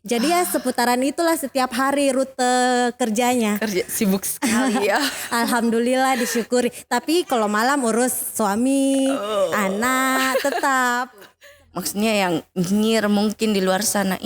Jadi ya seputaran itulah setiap hari rute kerjanya. Kerja sibuk sekali ya. Alhamdulillah disyukuri. Tapi kalau malam urus suami, anak tetap. Maksudnya yang nyinyir mungkin di luar sana,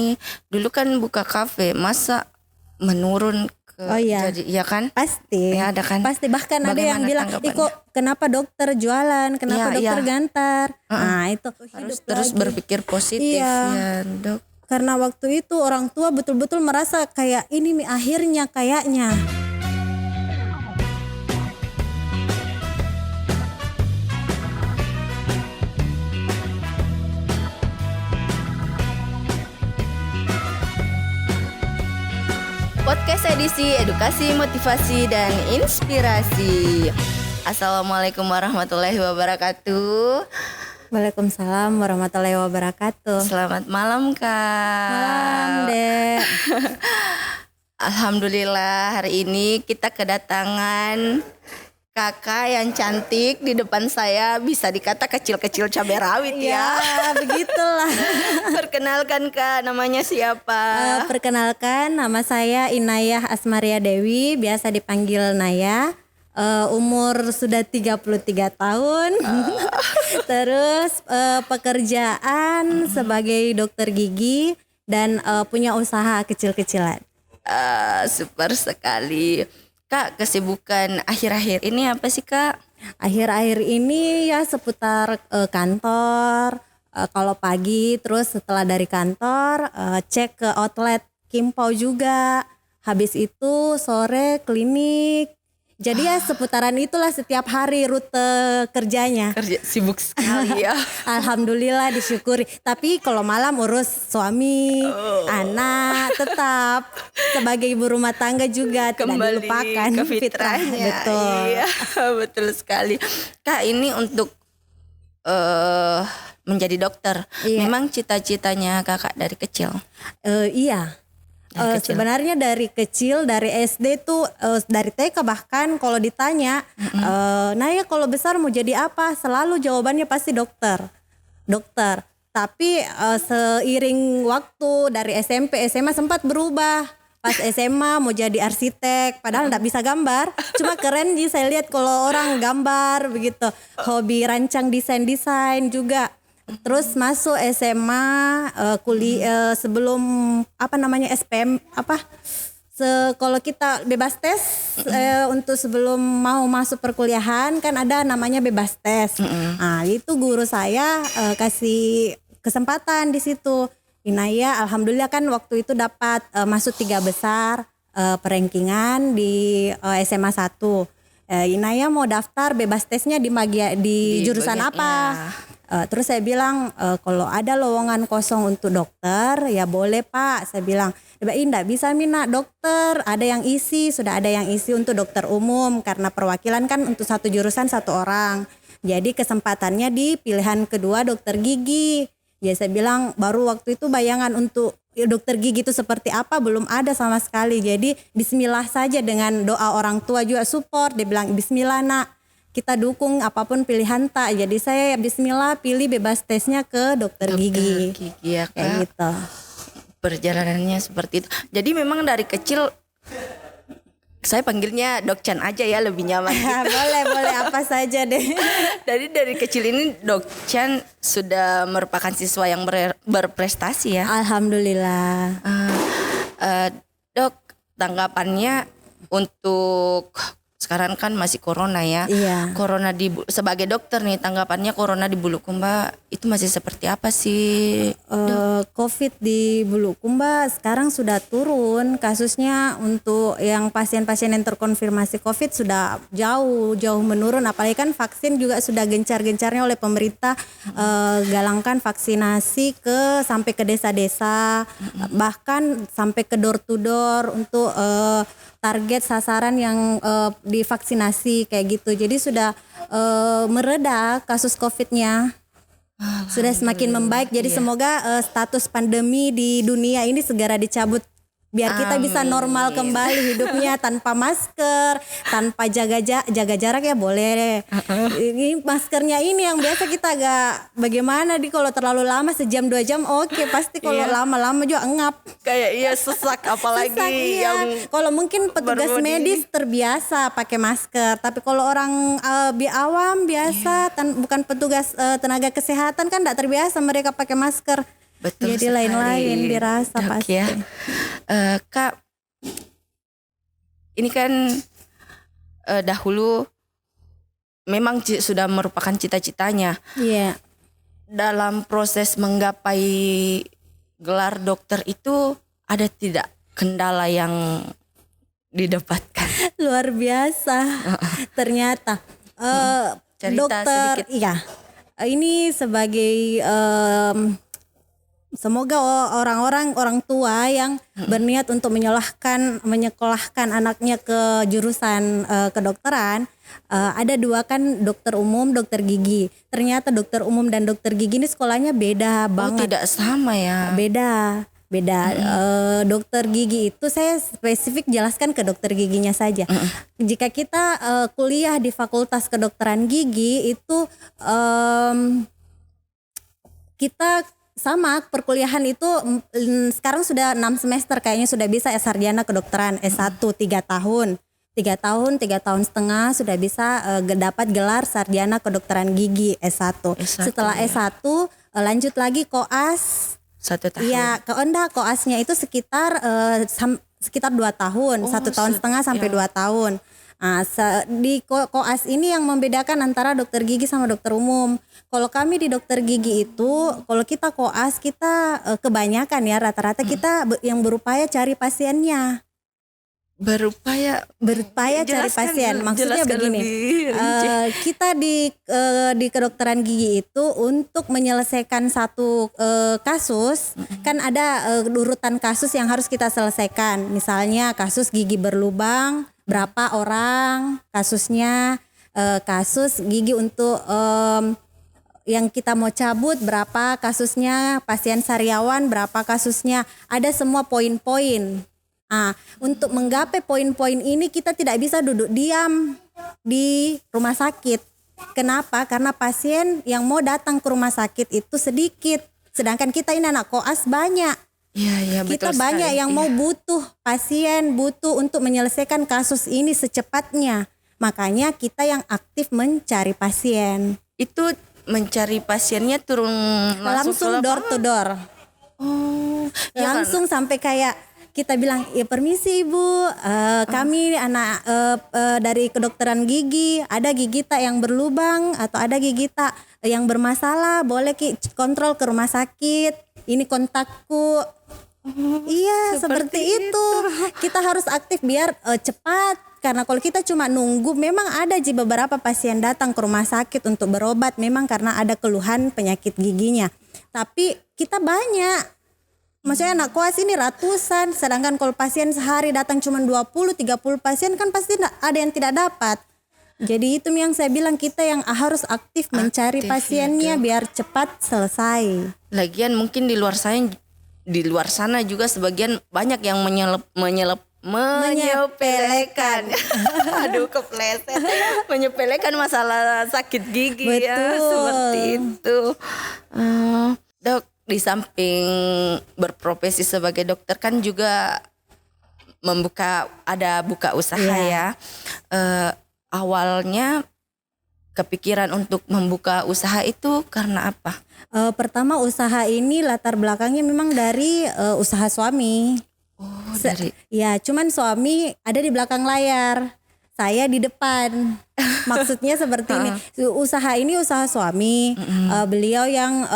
dulu kan buka kafe, masa menurun ke jadi ya kan? Pasti. Ya ada kan? Pasti, bahkan ada yang bilang, kok kenapa dokter jualan, kenapa dokter gantar. Nah, itu harus terus berpikir positif ya, Dok. Karena waktu itu orang tua betul-betul merasa kayak ini akhirnya kayaknya. Podcast edisi edukasi, motivasi, dan inspirasi. Assalamualaikum warahmatullahi wabarakatuh. Waalaikumsalam warahmatullahi wabarakatuh. Selamat malam, Kak. Malam, Dek. Alhamdulillah hari ini kita kedatangan kakak yang cantik di depan saya, bisa dikata kecil-kecil cabai rawit ya. Begitulah. Perkenalkan Kak, namanya siapa? Perkenalkan, nama saya Inayah Asmaria Dewi, biasa dipanggil Naya. Umur sudah 33 tahun. Terus pekerjaan sebagai dokter gigi dan punya usaha kecil-kecilan. Super sekali. Kak, kesibukan akhir-akhir ini apa sih, Kak? Akhir-akhir ini ya seputar kantor. Kalau pagi, terus setelah dari kantor cek ke outlet Kimpau juga. Habis itu sore klinik. Jadi ya seputaran itulah setiap hari rute kerjanya. Kerja sibuk sekali ya. Alhamdulillah disyukuri. Tapi kalau malam urus suami, anak tetap. Sebagai ibu rumah tangga juga kembali tidak dilupakan ke fitrahnya. Betul. Iya, betul sekali. Kak, ini untuk menjadi dokter. Iya. Memang cita-citanya kakak dari kecil? Iya. Sebenarnya dari kecil, dari SD tuh, dari TK bahkan kalau ditanya, Naya kalau besar mau jadi apa? Selalu jawabannya pasti dokter. Tapi seiring waktu dari SMP, SMA sempat berubah. Pas SMA mau jadi arsitek, padahal nggak bisa gambar. Cuma keren sih saya lihat kalau orang gambar begitu. Hobi rancang desain juga. Terus masuk SMA, kuliah sebelum SPM kalau kita bebas tes untuk sebelum mau masuk perkuliahan kan ada namanya bebas tes. Nah, itu guru saya kasih kesempatan di situ. Inaya, alhamdulillah kan waktu itu dapat masuk 3 besar perankingan di SMA 1. Inaya mau daftar bebas tesnya di jurusan apa? Terus saya bilang kalau ada lowongan kosong untuk dokter ya boleh Pak. Saya bilang enggak bisa Mina dokter, ada yang isi, sudah ada yang isi untuk dokter umum karena perwakilan kan untuk satu jurusan 1 orang. Jadi kesempatannya di pilihan kedua dokter gigi. Ya saya bilang baru waktu itu bayangan untuk dokter gigi itu seperti apa belum ada sama sekali. Jadi bismillah saja dengan doa orang tua juga support. Dia bilang bismillah nak, kita dukung apapun pilihan tak. Jadi saya bismillah pilih bebas tesnya ke dokter gigi ya, Kak. Kayak gitu. Perjalanannya seperti itu. Jadi memang dari kecil saya panggilnya Dok Chan aja ya, lebih nyaman gitu. Boleh apa saja deh. Dari kecil ini Dok Chan sudah merupakan siswa yang berprestasi ya. Alhamdulillah. Dok, tanggapannya untuk sekarang kan masih corona ya. Iya. Corona sebagai dokter nih, tanggapannya corona di Bulukumba itu masih seperti apa sih? Covid di Bulukumba sekarang sudah turun kasusnya. Untuk yang pasien-pasien yang terkonfirmasi Covid sudah jauh menurun. Apalagi kan vaksin juga sudah gencar-gencarnya oleh pemerintah galangkan vaksinasi sampai ke desa-desa, bahkan sampai ke door to door untuk target sasaran yang divaksinasi kayak gitu. Jadi sudah mereda kasus Covid-nya. Sudah semakin membaik. Jadi semoga status pandemi di dunia ini segera dicabut biar kita bisa normal kembali hidupnya tanpa masker, tanpa jaga jarak ya boleh. Ini maskernya ini yang biasa kita agak bagaimana kalau terlalu lama sejam 2 jam oke, pasti kalau lama-lama juga engap. Kayak sesak apalagi Sesak, yang kalau mungkin petugas medis terbiasa pakai masker, tapi kalau orang awam biasa bukan petugas tenaga kesehatan kan tidak terbiasa mereka pakai masker. Betul jadi sekali. lain-lain dirasa Dok, pasti. ya. Kak, ini kan dahulu memang sudah merupakan cita-citanya. Iya. Dalam proses menggapai gelar dokter itu ada tidak kendala yang didapatkan? Luar biasa. Ternyata Cerita dokter sedikit. iya. Ini sebagai semoga orang tua yang berniat untuk menyekolahkan anaknya ke jurusan kedokteran, ada 2 kan, dokter umum, dokter gigi. Ternyata dokter umum dan dokter gigi ini sekolahnya beda banget. Tidak sama ya. Beda. Dokter gigi itu saya spesifik jelaskan ke dokter giginya saja. Jika kita kuliah di Fakultas Kedokteran Gigi itu kita sama perkuliahan itu sekarang sudah 6 semester kayaknya sudah bisa sarjana kedokteran S1 3 tahun. 3 tahun setengah sudah bisa dapat gelar sarjana kedokteran gigi S1. Setelah S1 lanjut lagi koas 1 tahun. Iya, koasnya itu sekitar 2 tahun, 1 tahun setengah sampai 2 tahun. Nah, di koas ini yang membedakan antara dokter gigi sama dokter umum. Kalau kami di dokter gigi itu, kalau kita koas kita kebanyakan ya rata-rata kita yang berupaya cari pasiennya. Berupaya cari pasien. Maksudnya begini, kita di kedokteran gigi itu untuk menyelesaikan satu kasus, kan ada urutan kasus yang harus kita selesaikan. Misalnya kasus gigi berlubang, berapa orang kasusnya, kasus gigi untuk yang kita mau cabut berapa kasusnya, pasien sariawan berapa kasusnya, ada semua poin-poin. Untuk menggapai poin-poin ini kita tidak bisa duduk diam di rumah sakit. Kenapa? Karena pasien yang mau datang ke rumah sakit itu sedikit. Sedangkan kita ini anak koas banyak. Iya, Kita betul banyak sekali. yang mau butuh pasien, butuh untuk menyelesaikan kasus ini secepatnya. Makanya kita yang aktif mencari pasien. Itu mencari pasiennya turun Langsung door to door. Langsung sampai kayak kita bilang, ya permisi ibu, kami anak dari kedokteran gigi, ada gigita yang berlubang atau ada gigita yang bermasalah, boleh kontrol ke rumah sakit, ini kontakku. Iya seperti itu. Kita harus aktif biar cepat, karena kalau kita cuma nunggu, memang ada beberapa pasien datang ke rumah sakit untuk berobat memang karena ada keluhan penyakit giginya, tapi kita banyak. Maksudnya anak koas ini ratusan, sedangkan kalau pasien sehari datang cuma 20-30 pasien kan pasti ada yang tidak dapat. Jadi itu yang saya bilang, kita yang harus aktif mencari pasiennya biar cepat selesai. Lagian mungkin di luar sana juga sebagian banyak yang menyepelekan. Aduh kepleset. Menyepelekan masalah sakit gigi. Betul. Ya, seperti itu. Dok, di samping berprofesi sebagai dokter kan juga buka usaha ya. Awalnya kepikiran untuk membuka usaha itu karena apa? Pertama usaha ini latar belakangnya memang dari usaha suami. Ya, cuman suami ada di belakang layar, saya di depan. Maksudnya seperti ini. Usaha ini usaha suami. Beliau yang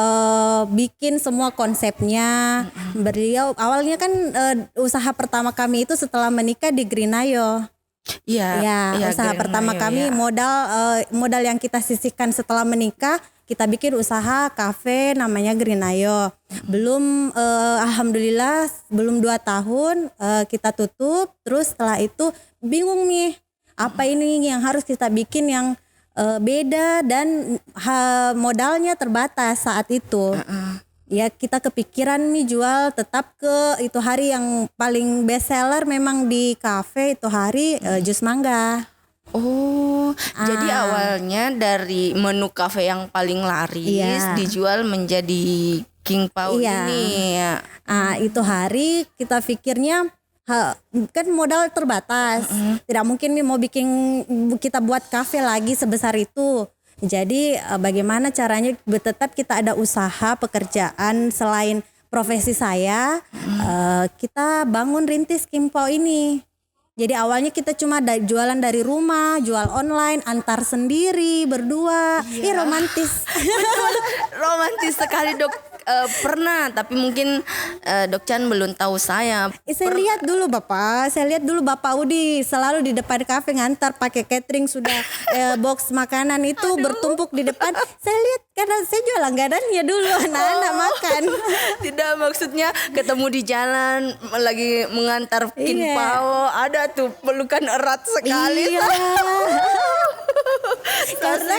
bikin semua konsepnya. Beliau awalnya kan usaha pertama kami itu setelah menikah di Greenayo. Iya, usaha pertama kami modal yang kita sisihkan setelah menikah, kita bikin usaha kafe namanya Greenayo. Belum alhamdulillah belum 2 tahun kita tutup. Terus setelah itu bingung nih, apa ini yang harus kita bikin yang beda dan modalnya terbatas saat itu. Ya kita kepikiran nih jual tetap ke itu hari yang paling best seller memang di kafe itu hari jus mangga. Oh, jadi awalnya dari menu kafe yang paling laris dijual menjadi King Pao ini ya. Itu hari kita pikirnya kan modal terbatas. Tidak mungkin nih mau kita buat kafe lagi sebesar itu. Jadi bagaimana caranya tetap kita ada usaha pekerjaan selain profesi saya, kita bangun rintis King Pao ini. Jadi awalnya kita cuma jualan dari rumah, jual online, antar sendiri, berdua. Romantis. Betul, romantis sekali dok. Pernah, tapi mungkin Dok Chan belum tahu saya. Saya lihat dulu Bapak Udi selalu di depan kafe ngantar pakai catering sudah box makanan itu bertumpuk di depan. Saya lihat karena saya jual langganannya dulu anak-anak makan. Tidak, maksudnya ketemu di jalan lagi mengantar King Pao, ada tuh pelukan erat sekali. Karena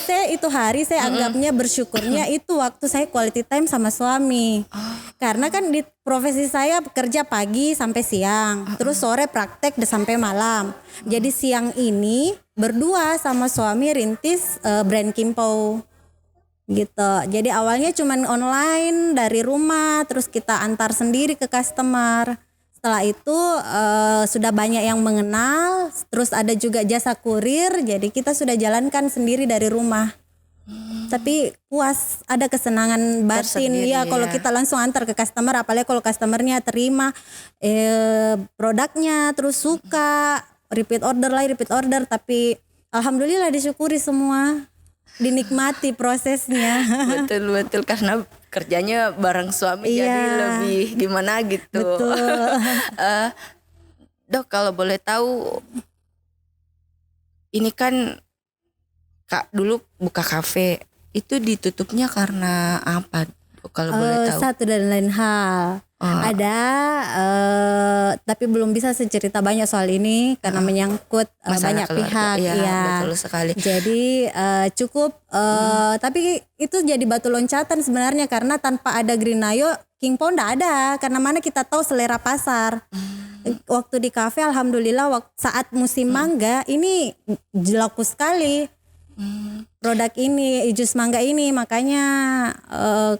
saya itu hari saya anggapnya bersyukurnya itu waktu saya quality time sama suami. Karena kan di profesi saya bekerja pagi sampai siang, terus sore praktek sampai malam. Jadi siang ini berdua sama suami rintis brand King Pao gitu. Jadi awalnya cuman online dari rumah, terus kita antar sendiri ke customer. Setelah itu sudah banyak yang mengenal, terus ada juga jasa kurir, jadi kita sudah jalankan sendiri dari rumah. Tapi puas, ada kesenangan batin ya kalau kita langsung antar ke customer, apalagi kalau customernya terima produknya, terus suka, repeat order, tapi alhamdulillah disyukuri semua, dinikmati prosesnya. Betul karena kerjanya bareng suami jadi lebih gimana gitu. Betul. Dok, kalau boleh tahu, ini kan Kak dulu buka kafe, itu ditutupnya karena apa? Kalau boleh tahu. Satu dan lain hal. Ada, tapi belum bisa cerita banyak soal ini karena menyangkut banyak pihak. Betul sekali. Jadi cukup, tapi itu jadi batu loncatan sebenarnya karena tanpa ada Greenayo, King Pao nggak ada. Karena mana kita tahu selera pasar. Waktu di kafe, alhamdulillah saat musim mangga ini laku sekali. Produk ini jus mangga ini, makanya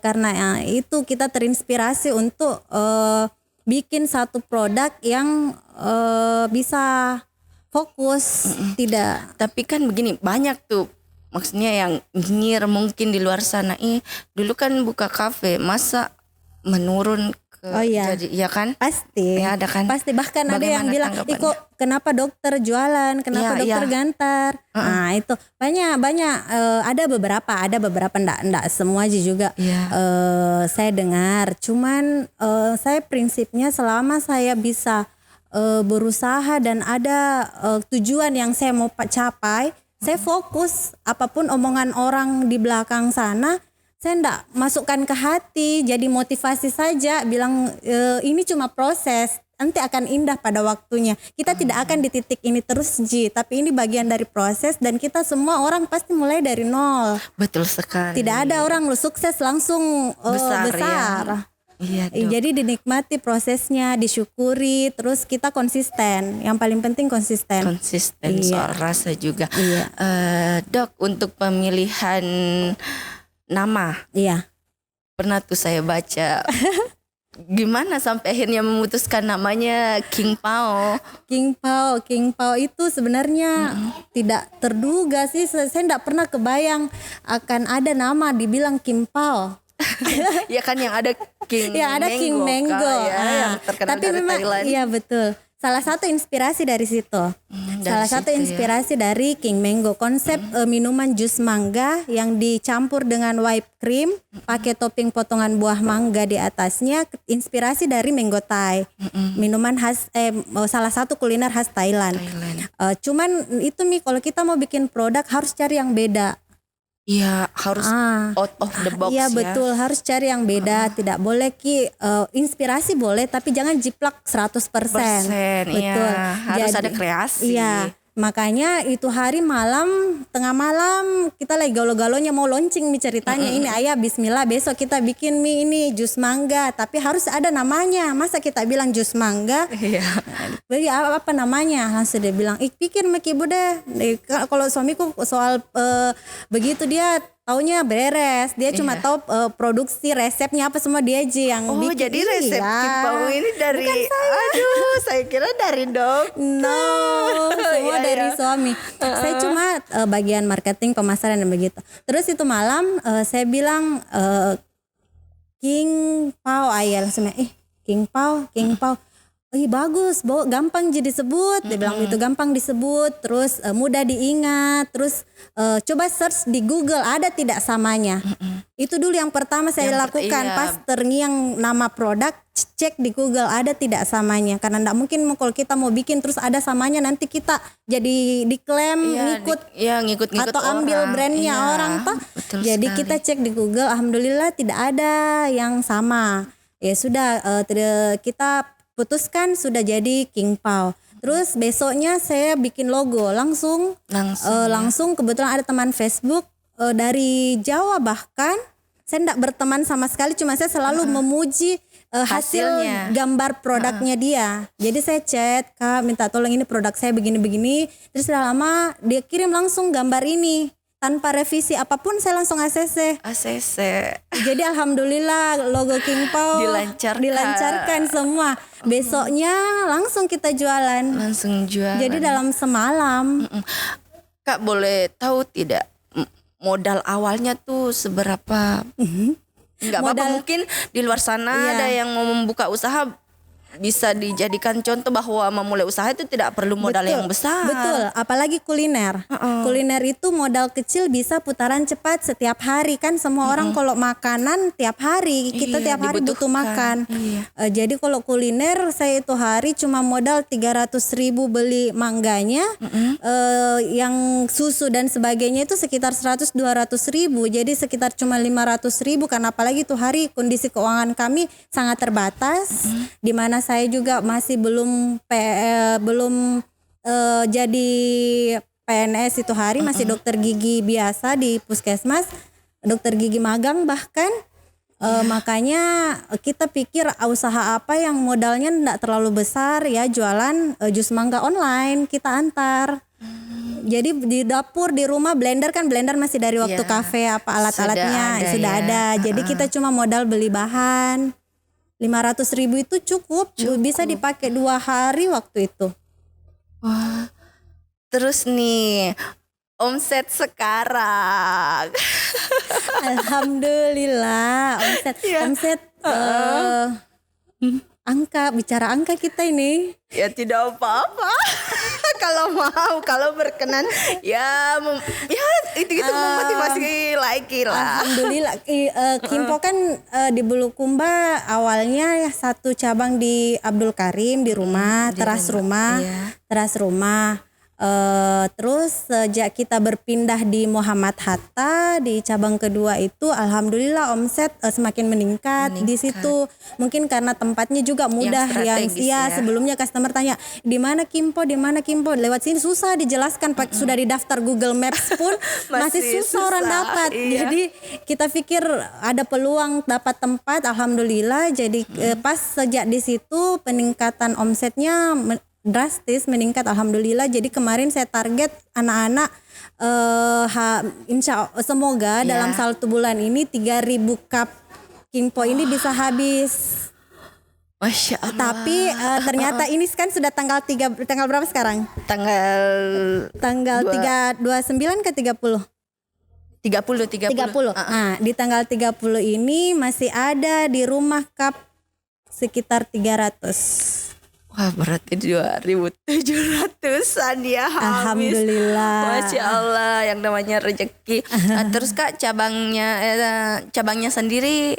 karena itu kita terinspirasi untuk bikin satu produk yang bisa fokus. Tidak, tapi kan begini, banyak tuh maksudnya yang nyinyir mungkin di luar sana, dulu kan buka kafe masa menurun ke jadi ya kan? Pasti ya, ada kan? Pasti, bahkan ada yang bilang kok kenapa dokter jualan, kenapa dokter gantar. Nah itu banyak ada beberapa ndak semua juga saya dengar. Cuman saya prinsipnya selama saya bisa berusaha dan ada tujuan yang saya mau capai, saya fokus. Apapun omongan orang di belakang sana saya enggak masukkan ke hati, jadi motivasi saja, bilang ini cuma proses, nanti akan indah pada waktunya. Kita tidak akan di titik ini terus tapi ini bagian dari proses dan kita semua orang pasti mulai dari nol. Betul sekali. Tidak ada orang sukses langsung besar. Iya, jadi dinikmati prosesnya, disyukuri, terus kita konsisten. Yang paling penting konsisten. Soal rasa juga. Dok, untuk pemilihan nama, pernah tuh saya baca. Gimana sampai akhirnya memutuskan namanya King Pao? King Pao itu sebenarnya tidak terduga sih. Saya tidak pernah kebayang akan ada nama dibilang King Pao. Ya kan yang ada King King Mango. Yang terkenal tapi dari memang, Thailand. Iya betul. Salah satu inspirasi dari situ. Dari King Mango. Konsep minuman jus mangga yang dicampur dengan whipped cream, pakai topping potongan buah mangga di atasnya. Inspirasi dari Mango Thai. Minuman khas salah satu kuliner khas Thailand. Cuman itu kalau kita mau bikin produk harus cari yang beda. Iya, harus out of the box. Iya betul, harus cari yang beda. Tidak boleh inspirasi boleh, tapi jangan jiplak 100%. Betul. Iya, harus ada kreasi. Iya, Makanya itu hari malam, tengah malam kita lagi galau-galonya mau launching nih ceritanya. Ini ayah bismillah besok kita bikin mie ini jus mangga. Tapi harus ada namanya. Masa kita bilang jus mangga? Iya. Bagi apa namanya? Langsung dia bilang, pikir mak ibu deh. Kalau suamiku soal begitu dia taunya beres, dia cuma tahu produksi resepnya apa semua dia aja yang bikin. Jadi resep kimpau ini dari, aduh saya kira dari dokter. No, semua dari suami. Saya cuma bagian marketing, pemasaran dan begitu. Terus itu malam saya bilang King Pao ayah langsung King Pao. Bagus, gampang jadi disebut. Dia bilang itu gampang disebut, terus mudah diingat, terus coba search di Google ada tidak samanya. Itu dulu yang pertama saya lakukan pas terngiang nama produk, cek di Google ada tidak samanya. Karena enggak mungkin kalau kita mau bikin terus ada samanya nanti kita jadi diklaim ngikut atau ambil orang. Brandnya orang toh. Jadi sekali. Kita cek di Google, alhamdulillah tidak ada yang sama. Ya sudah kita putuskan sudah jadi King Pao. Terus besoknya saya bikin logo langsung kebetulan ada teman Facebook dari Jawa, bahkan saya tidak berteman sama sekali, cuma saya selalu memuji hasil gambar produknya dia. Jadi saya chat, Kak minta tolong ini produk saya begini-begini. Terus sudah lama dia kirim langsung gambar ini. Tanpa revisi apapun saya langsung ACC. Jadi alhamdulillah logo King Pao dilancarkan semua. Besoknya langsung kita jualan. Jadi dalam semalam. Kak boleh tahu tidak modal awalnya tuh seberapa? Enggak apa-apa, mungkin di luar sana ada yang mau membuka usaha, bisa dijadikan contoh bahwa memulai usaha itu tidak perlu modal yang besar. Betul, apalagi kuliner. Kuliner itu modal kecil bisa putaran cepat setiap hari kan. Semua orang kalau makanan tiap hari, kita tiap hari butuh makan. Jadi kalau kuliner saya itu hari cuma modal 300.000 beli mangganya, yang susu dan sebagainya itu sekitar 100-200 ribu. Jadi sekitar cuma 500 ribu, karena apalagi itu hari kondisi keuangan kami sangat terbatas, di mana saya juga masih belum jadi PNS itu hari, masih dokter gigi biasa di puskesmas, dokter gigi magang bahkan. Makanya kita pikir usaha apa yang modalnya tidak terlalu besar, ya jualan jus mangga online, kita antar. Jadi di dapur di rumah blender masih dari waktu kafe, apa alat-alatnya sudah ada. Jadi kita cuma modal beli bahan. 500.000 itu cukup, bisa dipakai 2 hari waktu itu. Wah, terus nih omset sekarang. Alhamdulillah omset bicara angka kita ini. Ya tidak apa-apa. kalau berkenan ya itu memotivasi lagi lah. Alhamdulillah. Kimpo kan di Bulukumba awalnya satu cabang di Abdul Karim di rumah, teras rumah. Terus sejak kita berpindah di Muhammad Hatta di cabang kedua itu alhamdulillah omset semakin meningkat. Di situ mungkin karena tempatnya juga mudah, yang sebelumnya customer tanya di mana Kimpo lewat sini susah dijelaskan, sudah di daftar Google Maps pun masih susah orang dapat. Jadi kita pikir ada peluang dapat tempat, alhamdulillah. Jadi pas sejak di situ peningkatan omsetnya drastis meningkat, alhamdulillah. Jadi kemarin saya target anak-anak semoga dalam 1 bulan ini 3.000 cup Kimpo ini bisa habis. Masya Allah. Tapi ternyata ini kan sudah tanggal berapa sekarang? Tanggal 29 ke 30? 30. Nah, di tanggal 30 ini masih ada di rumah cup sekitar 300. Wah, berarti 2.700-an ya habis. Alhamdulillah. Masya Allah, yang namanya rezeki. Terus Kak cabangnya sendiri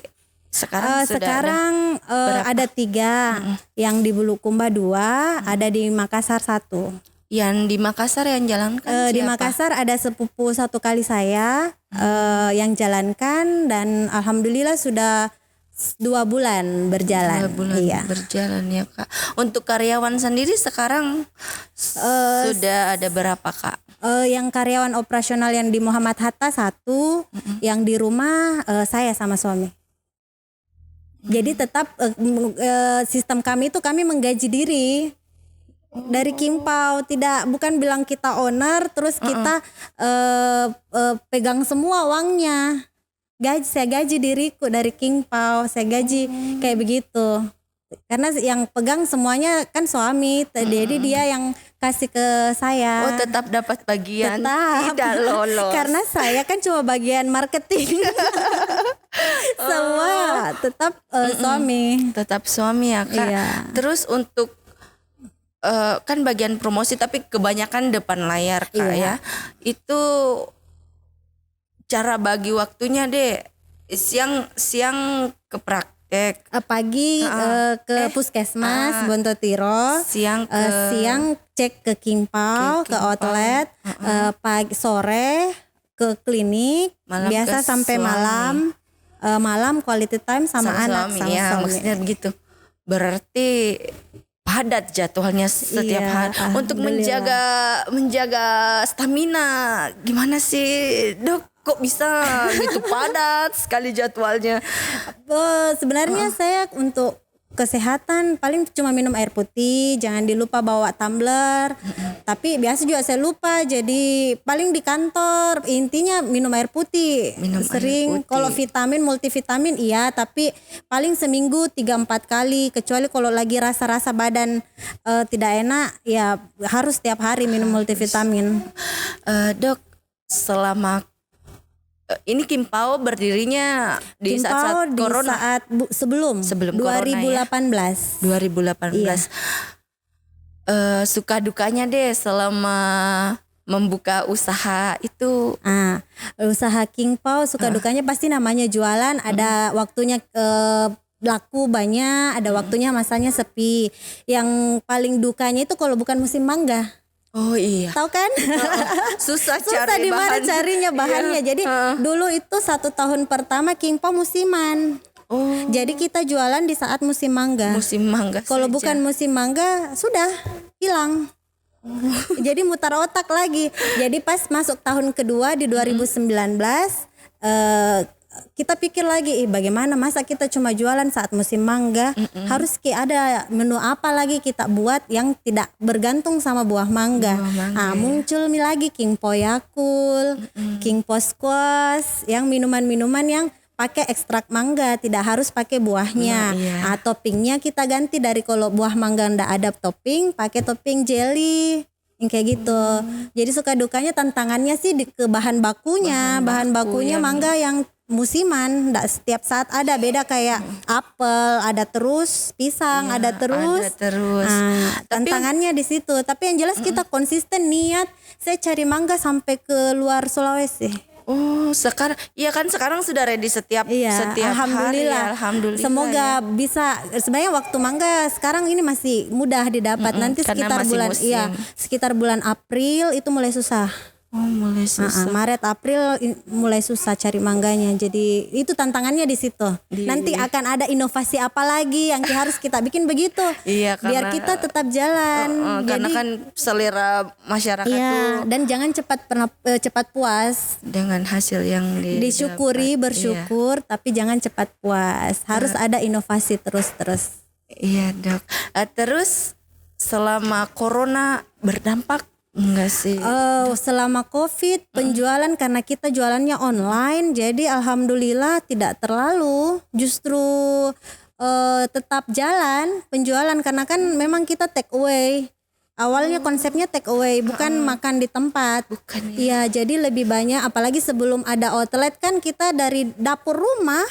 sekarang ada 3. Yang di Bulukumba 2, ada di Makassar 1. Yang di Makassar yang jalankan siapa? Di Makassar ada sepupu satu kali saya yang jalankan, dan alhamdulillah sudah 2 bulan berjalan. 2 bulan Iya. berjalan ya Kak. Untuk karyawan sendiri sekarang sudah ada berapa Kak? Yang karyawan operasional yang di Muhammad Hatta 1, yang di rumah saya sama suami. Jadi tetap sistem kami itu kami menggaji diri dari Kimpau, bukan bilang kita owner terus kita pegang semua uangnya. Saya gaji diriku dari Kimpau, saya gaji kayak begitu. Karena yang pegang semuanya kan suami, jadi dia yang kasih ke saya. Oh, tetap dapat bagian, tetap. Tidak lolos. Karena saya kan cuma bagian marketing. Semua tetap suami. Tetap suami ya Kak. Iya. Terus untuk kan bagian promosi tapi kebanyakan depan layar Kak ya. Itu cara bagi waktunya deh. Siang ke praktek. Pagi ke puskesmas Bontotiro. Siang cek ke Kimpau, ke outlet. Pagi sore ke klinik. Malam biasa sampai suami. malam quality time sama anak suami, sama ya, suami. maksudnya begitu. Berarti padat jadwalnya setiap hari. Untuk menjaga stamina gimana sih Dok? Kok bisa gitu padat sekali jadwalnya? Sebenarnya saya untuk kesehatan paling cuma minum air putih, jangan dilupa bawa tumbler. Tapi biasa juga saya lupa, jadi paling di kantor intinya minum air putih. Sering kalau vitamin multivitamin iya, tapi paling seminggu 3-4 kali, kecuali kalau lagi rasa-rasa badan tidak enak ya harus tiap hari minum multivitamin. Dok, selama ini Kimpau berdirinya di saat corona. Sebelum 2018. 2018. Iya. Suka dukanya deh selama membuka usaha itu. Usaha Kimpau suka dukanya pasti namanya jualan, ada waktunya laku banyak, ada waktunya masanya sepi. Yang paling dukanya itu kalau bukan musim mangga. Oh iya. Tahu kan? Susah di mana carinya bahannya. Iya. Jadi dulu itu 1 tahun pertama Kimpau musiman. Oh. Jadi kita jualan di saat musim mangga. Musim mangga. Kalau bukan musim mangga sudah hilang. Jadi mutar otak lagi. Jadi pas masuk tahun kedua di 2019 kita pikir lagi bagaimana masa kita cuma jualan saat musim mangga, harus ada menu apa lagi kita buat yang tidak bergantung sama buah mangga. Muncul lagi Kimpau Yakult, Kimpau Squash, yang minuman-minuman yang pakai ekstrak mangga, tidak harus pakai buahnya. Toppingnya kita ganti dari kalau buah mangga ndak ada topping, pakai topping jelly. Yang kayak gitu. Jadi suka dukanya tantangannya sih ke bahan bakunya. Bahan bakunya mangga yang musiman, ndak setiap saat ada, beda kayak apel ada terus, pisang ada terus. Tantangannya di situ. Tapi yang jelas kita konsisten niat. Saya cari mangga sampai ke luar Sulawesi. Oh, sekarang sudah ready setiap alhamdulillah. hari. Alhamdulillah. Semoga bisa. Sebenarnya waktu mangga sekarang ini masih mudah didapat. Nanti sekitar bulan April itu mulai susah. Oh, mulai susah. Maret April mulai susah cari mangganya. Jadi itu tantangannya di situ. Nanti akan ada inovasi apa lagi yang harus kita bikin begitu. Iya, biar kita tetap jalan. Karena kan selera masyarakat tuh. Dan jangan cepat puas dengan hasil yang disyukuri, bersyukur, tapi jangan cepat puas. Harus ada inovasi terus. Iya, Dok. Terus selama corona berdampak enggak sih? Selama COVID penjualan karena kita jualannya online, jadi alhamdulillah tidak terlalu, justru tetap jalan penjualan karena kan memang kita take away. Awalnya konsepnya take away, bukan makan di tempat. Bukan. Iya, jadi lebih banyak, apalagi sebelum ada outlet kan kita dari dapur rumah.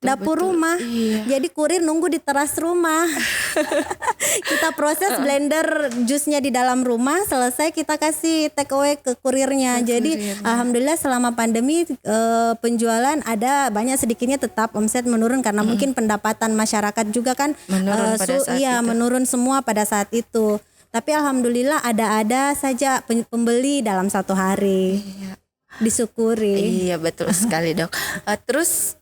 Dapur rumah. Iya. Jadi kurir nunggu di teras rumah. Kita proses blender jusnya di dalam rumah, selesai kita kasih take away ke kurirnya. Jadi alhamdulillah selama pandemi penjualan ada banyak, sedikitnya tetap omset menurun karena mungkin pendapatan masyarakat juga kan menurun semua pada saat itu. Tapi alhamdulillah ada saja pembeli dalam 1 hari. Disyukuri. Iya, betul sekali, Dok. Terus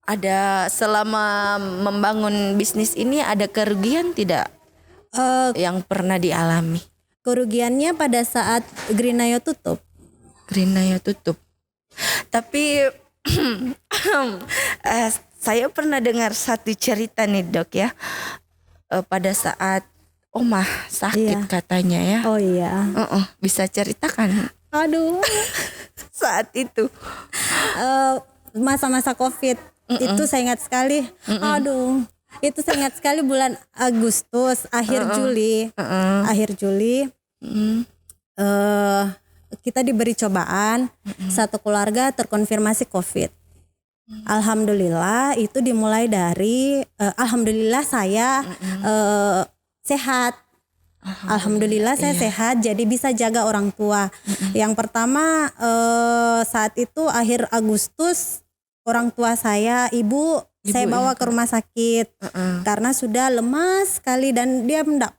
Ada selama membangun bisnis ini ada kerugian tidak yang pernah dialami? Kerugiannya pada saat Greenayo tutup. Greenayo tutup. Tapi saya pernah dengar satu cerita nih dok ya. Pada saat Omah sakit katanya ya. Oh iya. Bisa ceritakan? Aduh. Saat itu. Masa-masa COVID itu saya ingat sekali. Aduh. Itu saya ingat sekali bulan Agustus, akhir Juli. Akhir Juli. Kita diberi cobaan. Satu keluarga terkonfirmasi COVID. Alhamdulillah itu dimulai dari alhamdulillah saya sehat. Alhamdulillah saya sehat, jadi bisa jaga orang tua. Yang pertama saat itu akhir Agustus orang tua saya, ibu saya bawa ke rumah sakit karena sudah lemas sekali dan dia tidak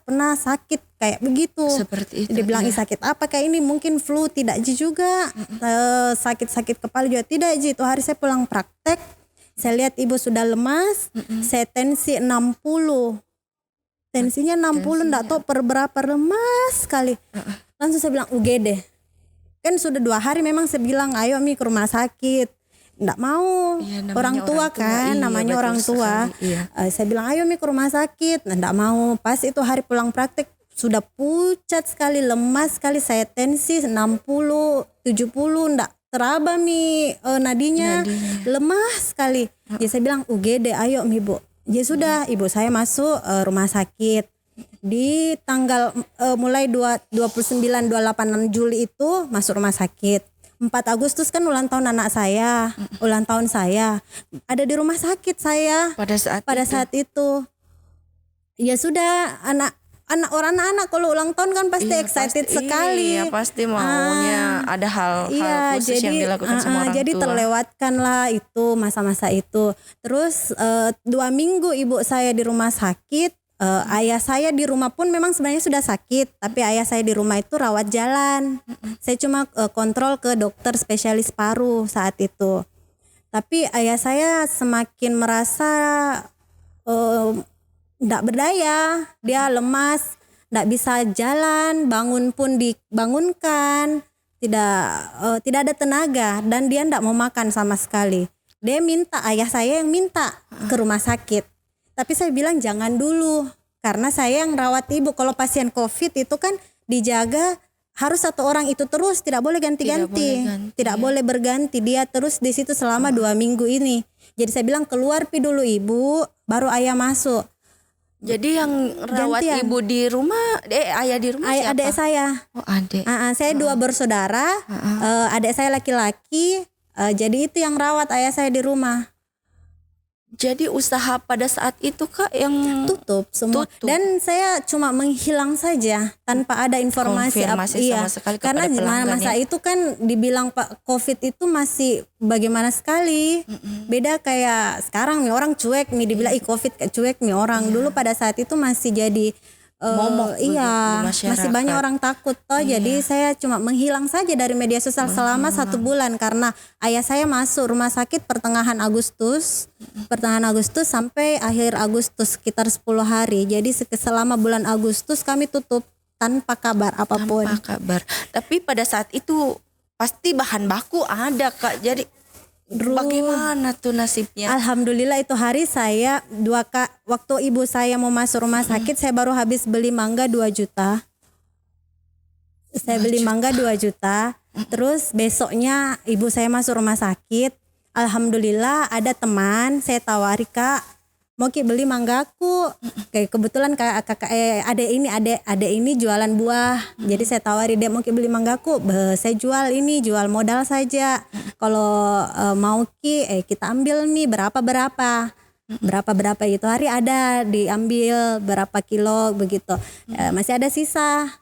pernah sakit kayak begitu. Seperti itu. Dibilang sakit apa kayak ini, mungkin flu tidak juga, sakit kepala juga tidak. Itu hari saya pulang praktek, saya lihat ibu sudah lemas, saya tensi 60. Tensinya 60, enggak tahu per berapa, lemas sekali. Langsung saya bilang UGD. Kan sudah 2 hari memang saya bilang ayo Mi ke rumah sakit. Enggak mau, orang tua kan, namanya orang tua. Saya bilang ayo Mi ke rumah sakit, enggak mau. Pas itu hari pulang praktek sudah pucat sekali, lemas sekali, saya tensi 60, 70, enggak teraba Mi nadinya, lemah sekali. Jadi saya bilang UGD, ayo Mi Bu. Ya sudah, ibu saya masuk rumah sakit di tanggal mulai 29-28 Juli itu masuk rumah sakit. 4 Agustus kan ulang tahun anak saya, ulang tahun saya. Ada di rumah sakit saya pada saat itu. Ya sudah, anak-anak kalau ulang tahun kan pasti excited sekali. Iya, pasti maunya ada hal khusus yang dilakukan sama orang jadi tua. terlewatkan lah itu masa-masa itu. Terus 2 minggu ibu saya di rumah sakit. Ayah saya di rumah pun memang sebenarnya sudah sakit, tapi ayah saya di rumah itu rawat jalan. Saya cuma kontrol ke dokter spesialis paru saat itu. Tapi ayah saya semakin merasa tidak berdaya, dia lemas, tidak bisa jalan, bangun pun dibangunkan, tidak ada tenaga, dan dia tidak mau makan sama sekali. Dia minta, ayah saya yang minta ke rumah sakit. Tapi saya bilang jangan dulu, karena saya yang rawat ibu. Kalau pasien COVID itu kan dijaga, harus satu orang itu terus, tidak boleh ganti-ganti, tidak boleh berganti, dia terus di situ selama 2 minggu ini. Jadi saya bilang keluar dulu ibu, baru ayah masuk. Jadi yang rawat ibu di rumah, ayah di rumah siapa? Adik saya. Oh adik. Saya 2 bersaudara, adik saya laki-laki, jadi itu yang rawat ayah saya di rumah. Jadi usaha pada saat itu Kak yang tutup semua. Dan saya cuma menghilang saja tanpa ada informasi sama sekali kepada karena masa itu kan dibilang Pak COVID itu masih bagaimana sekali. Beda kayak sekarang nih orang cuek nih, dibilang COVID cuek nih orang. Dulu pada saat itu masih jadi momok masih banyak orang takut jadi saya cuma menghilang saja dari media sosial selama 1 bulan karena ayah saya masuk rumah sakit pertengahan Agustus sampai akhir Agustus sekitar 10 hari. Jadi selama bulan Agustus kami tutup tanpa kabar apapun. Tanpa kabar. Tapi pada saat itu pasti bahan baku ada Kak. Jadi bagaimana tuh nasibnya? Alhamdulillah itu hari saya waktu ibu saya mau masuk rumah sakit, saya baru habis beli mangga 2 juta. Saya beli mangga 2 juta. Terus besoknya ibu saya masuk rumah sakit. Alhamdulillah ada teman, saya tawari Kak, mau Ki beli manggaku. Kayak kebetulan kakak adek ini jualan buah. Jadi saya tawari dia mau Ki beli manggaku. Saya jual modal saja. Kalau mau Ki kita ambil nih berapa itu hari ada diambil berapa kilo begitu. Masih ada sisa.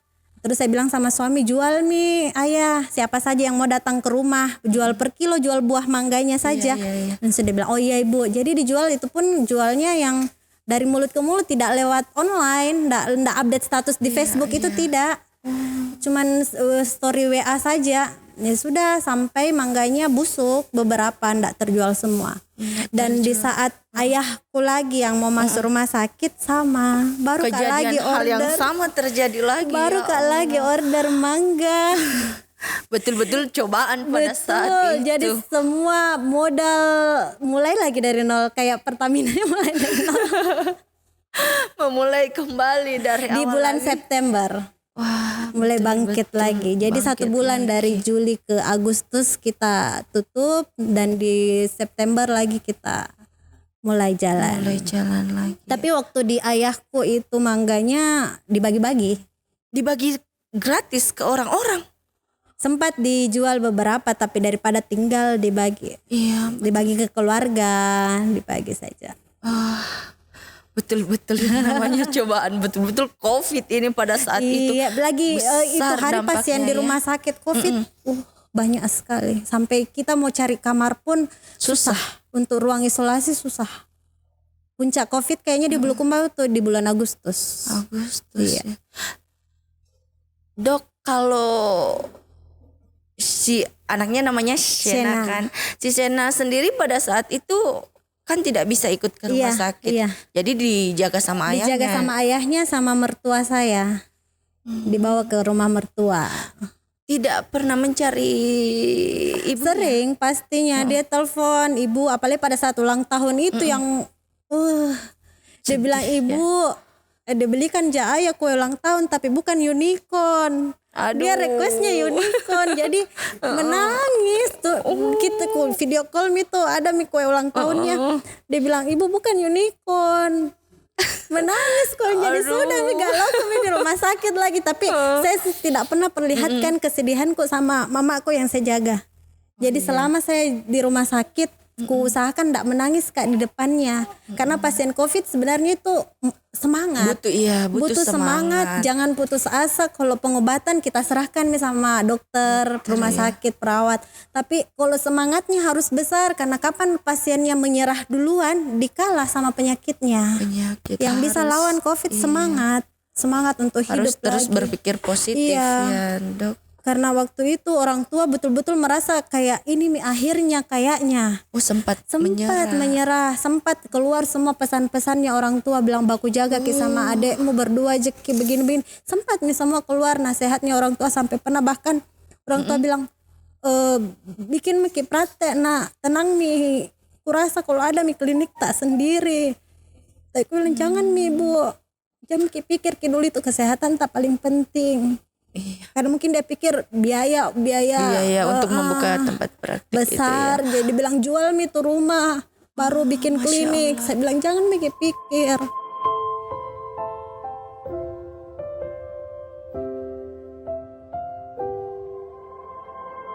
Terus saya bilang sama suami, jual nih ayah, siapa saja yang mau datang ke rumah, jual per kilo, jual buah mangganya saja. Dan sudah bilang, oh iya ibu. Jadi dijual itu pun jualnya yang dari mulut ke mulut, tidak lewat online, tidak update status di Facebook itu tidak. Cuman story WA saja. Ya sudah, sampai mangganya busuk beberapa, ndak terjual semua. Dan di saat ayahku lagi yang mau masuk rumah sakit sama, baru Kak lagi hal order. yang sama terjadi lagi. Baru Kak lagi order mangga. Betul-betul cobaan pada saat itu. Jadi semua modal mulai lagi dari nol, kayak Pertamina mulai dari nol. Memulai kembali dari awal di bulan lagi. September. Wah, mulai bangkit lagi. Jadi bangkit 1 bulan lagi. dari Juli ke Agustus kita tutup, dan di September lagi kita mulai jalan. Mulai jalan lagi. Tapi waktu di ayahku itu mangganya dibagi-bagi. Dibagi gratis ke orang-orang. Sempat dijual beberapa, tapi daripada tinggal dibagi. Iya. Dibagi ke keluarga, dibagi saja. Betul-betul namanya cobaan, betul-betul COVID ini pada saat itu. Iya, lagi itu hari pasien di rumah ya. sakit COVID banyak sekali. Sampai kita mau cari kamar pun susah. Untuk ruang isolasi susah. Puncak COVID kayaknya di Bulukumba tuh di bulan Agustus. Iya. Ya. Dok, kalau si anaknya namanya Shena kan, si Shena sendiri pada saat itu kan tidak bisa ikut ke rumah sakit. Iya. Jadi dijaga sama ayahnya. Dijaga sama ayahnya sama mertua saya. Dibawa ke rumah mertua. Tidak pernah mencari ibu. Sering pastinya dia telepon ibu, apalagi pada saat ulang tahun itu yang dia bilang, ibu dia belikan ayah kue ulang tahun tapi bukan unicorn. Dia requestnya unicorn. Jadi menangis tuh. Kita video call tuh ada kue ulang tahunnya. Dia bilang, ibu bukan unicorn. Menangis kok. Jadi sudah galau kami di rumah sakit lagi. Tapi saya tidak pernah perlihatkan kesedihanku sama mamaku yang saya jaga. Jadi selama saya di rumah sakit, ku usahakan tidak menangis Kak di depannya. Karena pasien COVID sebenarnya itu semangat. Butuh semangat. Jangan putus asa. Kalau pengobatan kita serahkan sama dokter, rumah sakit, perawat. Tapi kalau semangatnya harus besar, karena kapan pasiennya menyerah duluan, dikalah sama penyakitnya. Yang bisa lawan COVID semangat untuk harus hidup terus lagi. Berpikir positif ya, Dok. Karena waktu itu orang tua betul-betul merasa kayak ini akhirnya kayaknya. Sempat menyerah. Sempat keluar semua pesan-pesannya orang tua, bilang baku jaga sama adekmu berdua jeki begini-begini. Sempat semua keluar nasihatnya orang tua, sampai pernah bahkan orang tua bilang bikin miki praktek tenang kurasa kalau ada klinik tak sendiri. Tapi aku bilang jangan Bu. Jangan pikir dulu itu kesehatan tak paling penting. Karena mungkin dia pikir biaya untuk membuka tempat praktik besar itu ya. Jadi bilang jual tuh rumah baru bikin klinik. Saya bilang jangan pikir